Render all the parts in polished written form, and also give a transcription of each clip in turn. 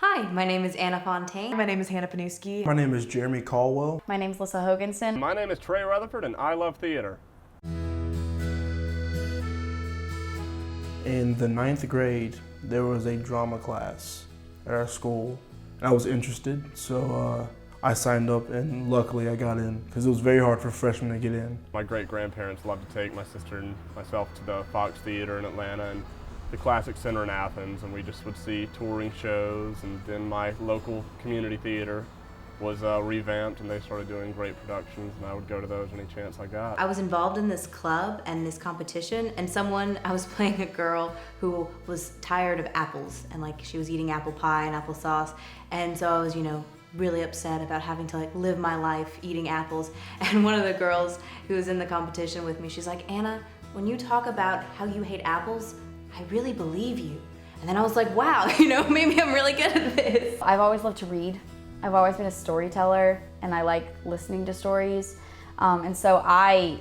Hi, my name is Anna Fontaine. My name is Pniewski. My name is Jeremy Colwell. My name is Lyssa Hoganson. My name is Trey Rutherford, and I love theater. In the 9th grade, there was a drama class at our school, and I was interested, so I signed up, and luckily I got in, because it was very hard for freshmen to get in. My great-grandparents loved to take my sister and myself to the Fox Theater in Atlanta and the Classic Center in Athens, and we just would see touring shows, and then my local community theater was revamped, and they started doing great productions, and I would go to those any chance I got. I was involved in this club and this competition, and I was playing a girl who was tired of apples, and she was eating apple pie and applesauce, and so I was, really upset about having to live my life eating apples. And one of the girls who was in the competition with me, she's like, Anna, when you talk about how you hate apples, I really believe you. And then I was like, wow, maybe I'm really good at this. I've always loved to read. I've always been a storyteller, and I like listening to stories. And so I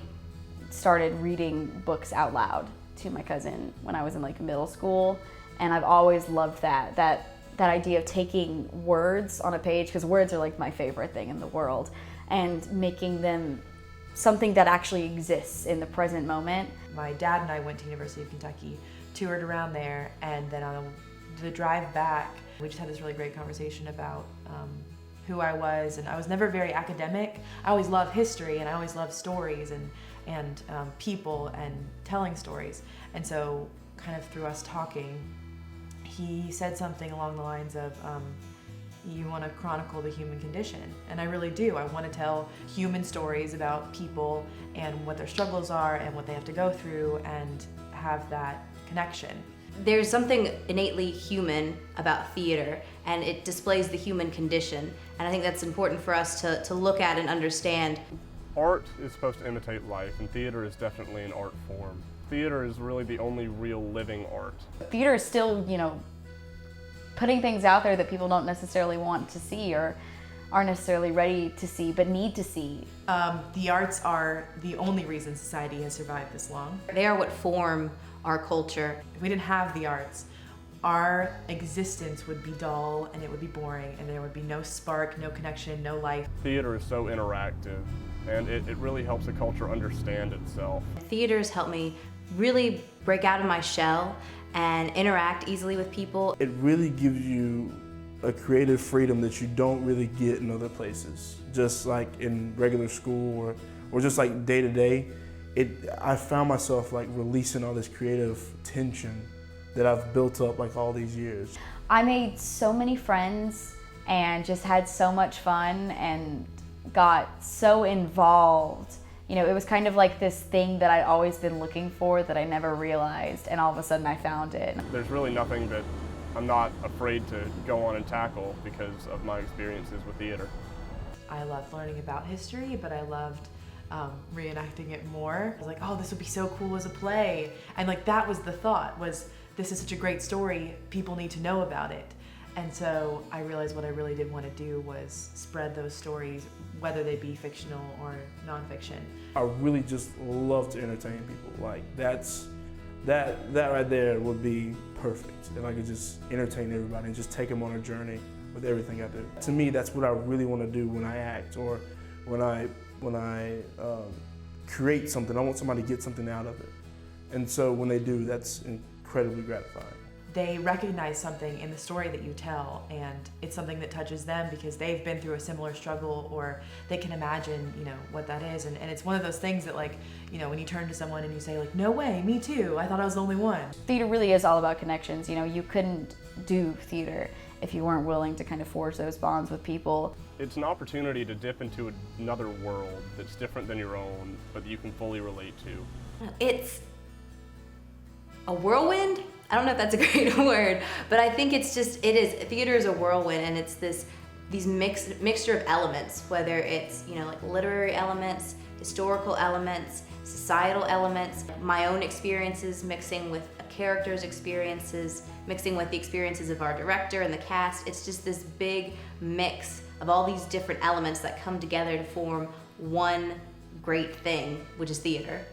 started reading books out loud to my cousin when I was in middle school. And I've always loved that idea of taking words on a page, because words are my favorite thing in the world, and making them something that actually exists in the present moment. My dad and I went to University of Kentucky, toured around there, and then on the drive back, we just had this really great conversation about who I was, and I was never very academic. I always loved history, and I always loved stories and people and telling stories. And so kind of through us talking, he said something along the lines of, you want to chronicle the human condition. And I really do. I want to tell human stories about people and what their struggles are and what they have to go through and have that connection. There's something innately human about theater, and it displays the human condition. And I think that's important for us to look at and understand. Art is supposed to imitate life, and theater is definitely an art form. Theater is really the only real living art. Theater is still, putting things out there that people don't necessarily want to see or aren't necessarily ready to see, but need to see. The arts are the only reason society has survived this long. They are what form our culture. If we didn't have the arts, our existence would be dull and it would be boring, and there would be no spark, no connection, no life. Theater is so interactive, and it really helps a culture understand itself. Theaters help me really break out of my shell and interact easily with people. It really gives you a creative freedom that you don't really get in other places. Just like in regular school or just day to day, I found myself releasing all this creative tension that I've built up all these years. I made so many friends and just had so much fun and got so involved. It was kind of this thing that I'd always been looking for that I never realized, and all of a sudden I found it. There's really nothing that I'm not afraid to go on and tackle because of my experiences with theater. I loved learning about history, but I loved reenacting it more. I was like, oh, this would be so cool as a play. And that was the thought, was this is such a great story, people need to know about it. And so I realized what I really did want to do was spread those stories, whether they be fictional or nonfiction. I really just love to entertain people. That right there would be perfect if I could just entertain everybody and just take them on a journey with everything I do. To me, that's what I really want to do when I act or when I create something. I want somebody to get something out of it. And so when they do, that's incredibly gratifying. They recognize something in the story that you tell, and it's something that touches them because they've been through a similar struggle, or they can imagine, what that is. And it's one of those things that when you turn to someone and you say no way, me too, I thought I was the only one. Theater really is all about connections. You couldn't do theater if you weren't willing to kind of forge those bonds with people. It's an opportunity to dip into another world that's different than your own, but that you can fully relate to. It's a whirlwind. I don't know if that's a great word, but I think theater is a whirlwind, and it's these mixture of elements, whether it's, literary elements, historical elements, societal elements, my own experiences mixing with a character's experiences, mixing with the experiences of our director and the cast. It's just this big mix of all these different elements that come together to form one great thing, which is theater.